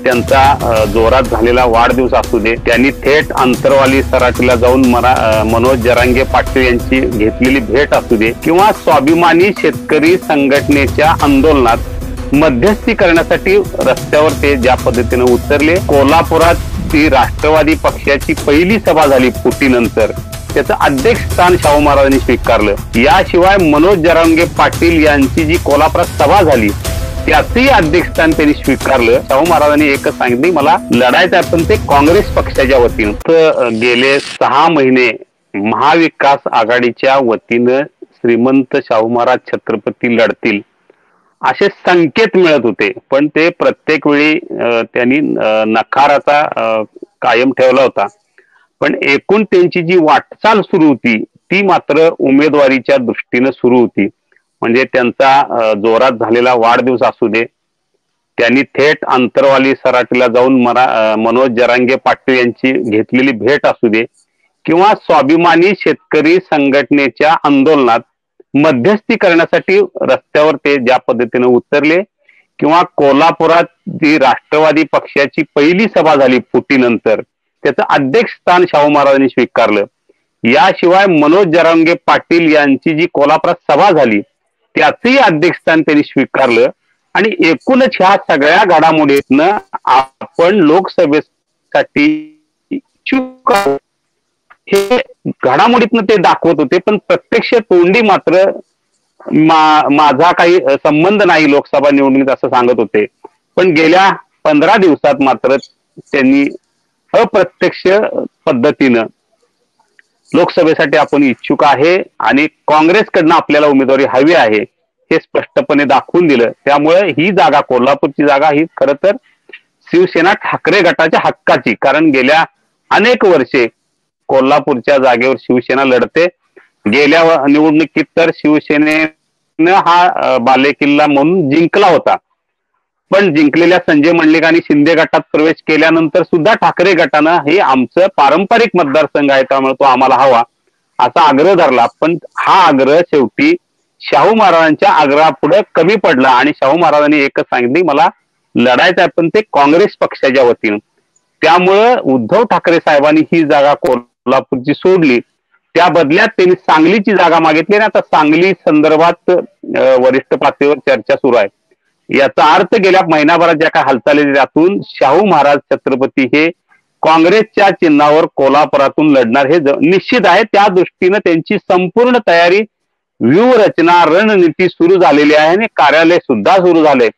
त्यांचा जोरात झालेला वाढदिवस असू दे, त्यांनी थेट अंतरवाली सराटीला जाऊन मनोज जरांगे पाटील यांची घेतलेली भेट असू दे, किंवा स्वाभिमानी शेतकरी संघटनेच्या आंदोलनात मध्यस्थी करण्यासाठी रस्त्यावर ते ज्या पद्धतीने उतरले. कोल्हापुरात ती राष्ट्रवादी पक्षाची पहिली सभा झाली फुटीनंतर, त्याचं अध्यक्ष स्थान शाहू महाराजांनी स्वीकारलं. याशिवाय मनोज जरांगे पाटील यांची जी कोल्हापुरात सभा झाली त्याचंही अध्यक्षस्थान त्यांनी स्वीकारलं. शाहू महाराजांनी एकच सांगितलं, मला लढायचं आहे पण ते काँग्रेस पक्षाच्या वतीनं. गेले 6 महिने महाविकास आघाडीच्या वतीनं श्रीमंत शाहू महाराज छत्रपती लढतील असे संकेत मिळत होते, पण ते प्रत्येक वेळी त्यांनी नकाराचा कायम ठेवला होता. पण एकूण त्यांची जी वाटचाल सुरू होती ती मात्र उमेदवारीच्या दृष्टीने सुरू होती. म्हणजे त्यांचा जोरात झालेला वाढदिवस असू दे, त्यांनी थेट अंतरवाली सराटीला जाऊन मनोज जरांगे पाटील यांची घेतलेली भेट असू दे, किंवा स्वाभिमानी शेतकरी संघटनेच्या आंदोलनात मध्यस्थी करण्यासाठी रस्त्यावर ते ज्या पद्धतीने उतरले, किंवा कोल्हापुरात जी राष्ट्रवादी पक्षाची पहिली सभा झाली फुटीनंतर, त्याचं अध्यक्ष स्थान शाहू महाराजांनी स्वीकारलं. याशिवाय मनोज जरांगे पाटील यांची जी कोल्हापुरात सभा झाली त्याचंही अध्यक्षस्थान त्यांनी स्वीकारलं. आणि एकूणच ह्या सगळ्या घडामोडीतनं आपण लोकसभेसाठी इच्छुक हे घडामोडीतनं ते दाखवत होते, पण प्रत्यक्ष तोंडी मात्र माझा काही संबंध नाही लोकसभा निवडणुकीत असं सांगत होते. पण गेल्या 15 दिवसात मात्र त्यांनी अप्रत्यक्ष पद्धतीनं लोकसभेसाठी आपण इच्छुक आहे आणि काँग्रेसकडनं आपल्याला उमेदवारी हवी आहे हे स्पष्टपणे दाखवून दिलं. त्यामुळे ही जागा, कोल्हापूरची जागा, ही खरं तर शिवसेना ठाकरे गटाच्या हक्काची, कारण गेल्या अनेक वर्षे कोल्हापूरच्या जागेवर शिवसेना लढते. गेल्या निवडणुकीत तर शिवसेनेनं हा बालेकिल्ला म्हणून जिंकला होता, पण जिंकलेल्या संजय मंडलिक आणि शिंदे गटात प्रवेश केल्यानंतर सुद्धा ठाकरे गटानं हे आमचं पारंपरिक मतदारसंघ आहे त्यामुळे तो आम्हाला हवा असा आग्रह धरला. पण हा आग्रह शेवटी शाहू महाराजांच्या आग्रहापुढे कमी पडला आणि शाहू महाराजांनी एकच सांगितलं, मला लढायचं आहे पण ते काँग्रेस पक्षाच्या वतीनं. त्यामुळं उद्धव ठाकरे साहेबांनी ही जागा कोल्हापूरची सोडली. त्या बदल्यात त्यांनी सांगलीची जागा मागितली आणि आता सांगली संदर्भात वरिष्ठ पातळीवर चर्चा सुरू आहे. याचा अर्थ गेल्या महिनाभरात ज्या काय हालचाली त्यातून शाहू महाराज छत्रपती हे काँग्रेसच्या चिन्हावर कोल्हापुरातून लढणार हे निश्चित आहे. त्या दृष्टीनं त्यांची संपूर्ण तयारी, व्यूहरचना, रणनीती सुरू झालेली आहे आणि कार्यालय सुद्धा सुरू झाले.